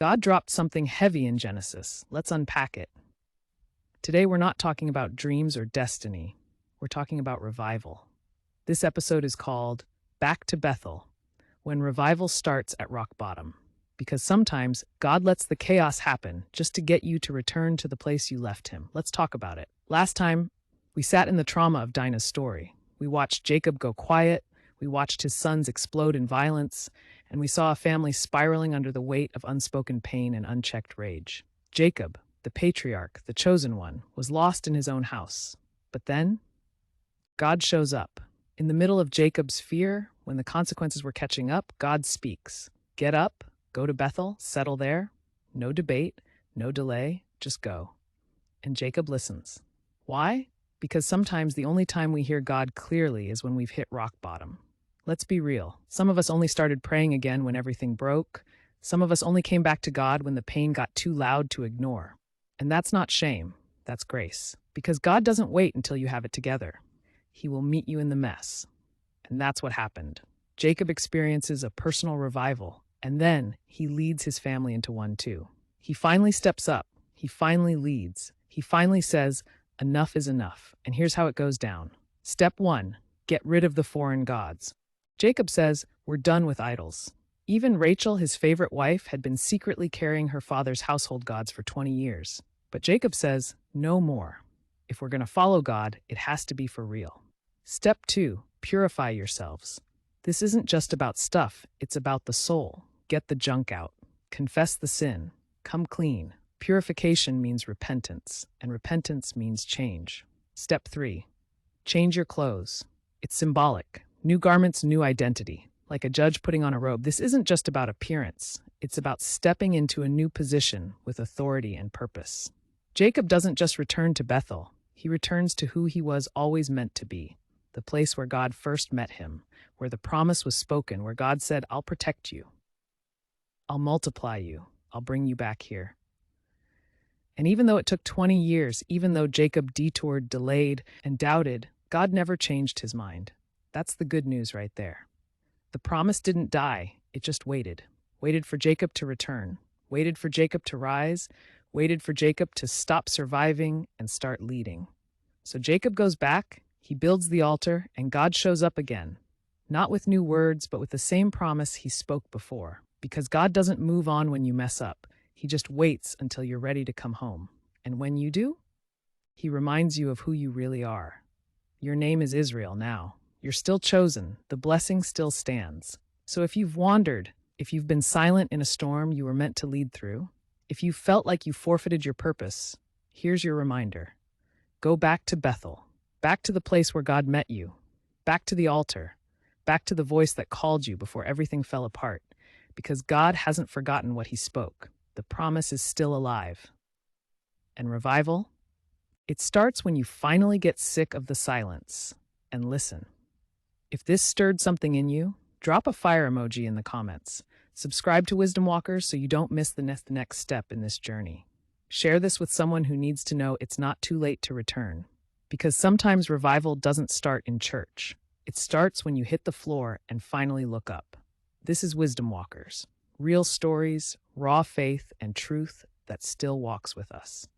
God dropped something heavy in Genesis. Let's unpack it. Today, we're not talking about dreams or destiny. We're talking about revival. This episode is called Back to Bethel, when revival starts at rock bottom. Because sometimes God lets the chaos happen just to get you to return to the place you left him. Let's talk about it. Last time, we sat in the trauma of Dinah's story. We watched Jacob go quiet, we watched his sons explode in violence, and we saw a family spiraling under the weight of unspoken pain and unchecked rage. Jacob, the patriarch, the chosen one, was lost in his own house. But then, God shows up. In the middle of Jacob's fear, when the consequences were catching up, God speaks. Get up, go to Bethel, settle there. No debate, no delay, just go. And Jacob listens. Why? Because sometimes the only time we hear God clearly is when we've hit rock bottom. Let's be real. Some of us only started praying again when everything broke. Some of us only came back to God when the pain got too loud to ignore. And that's not shame, that's grace. Because God doesn't wait until you have it together. He will meet you in the mess. And that's what happened. Jacob experiences a personal revival, and then he leads his family into one too. He finally steps up. He finally leads. He finally says, enough is enough. And here's how it goes down. Step 1, get rid of the foreign gods. Jacob says, we're done with idols. Even Rachel, his favorite wife, had been secretly carrying her father's household gods for 20 years. But Jacob says, no more. If we're going to follow God, it has to be for real. Step 2, purify yourselves. This isn't just about stuff, it's about the soul. Get the junk out. Confess the sin. Come clean. Purification means repentance, and repentance means change. Step 3, change your clothes. It's symbolic. New garments, new identity. Like a judge putting on a robe, this isn't just about appearance. It's about stepping into a new position with authority and purpose. Jacob doesn't just return to Bethel. He returns to who he was always meant to be, the place where God first met him, where the promise was spoken, where God said, I'll protect you. I'll multiply you. I'll bring you back here. And even though it took 20 years, even though Jacob detoured, delayed, and doubted, God never changed his mind. That's the good news right there. The promise didn't die, it just waited. Waited for Jacob to return. Waited for Jacob to rise. Waited for Jacob to stop surviving and start leading. So Jacob goes back, he builds the altar, and God shows up again. Not with new words, but with the same promise he spoke before. Because God doesn't move on when you mess up. He just waits until you're ready to come home. And when you do, he reminds you of who you really are. Your name is Israel now. You're still chosen. The blessing still stands. So if you've wandered, if you've been silent in a storm you were meant to lead through, if you felt like you forfeited your purpose, here's your reminder. Go back to Bethel, back to the place where God met you, back to the altar, back to the voice that called you before everything fell apart, because God hasn't forgotten what he spoke. The promise is still alive. And revival? It starts when you finally get sick of the silence and listen. If this stirred something in you, drop a fire emoji in the comments. Subscribe to Wisdom Walkers so you don't miss the next step in this journey. Share this with someone who needs to know it's not too late to return. Because sometimes revival doesn't start in church. It starts when you hit the floor and finally look up. This is Wisdom Walkers. Real stories, raw faith, and truth that still walks with us.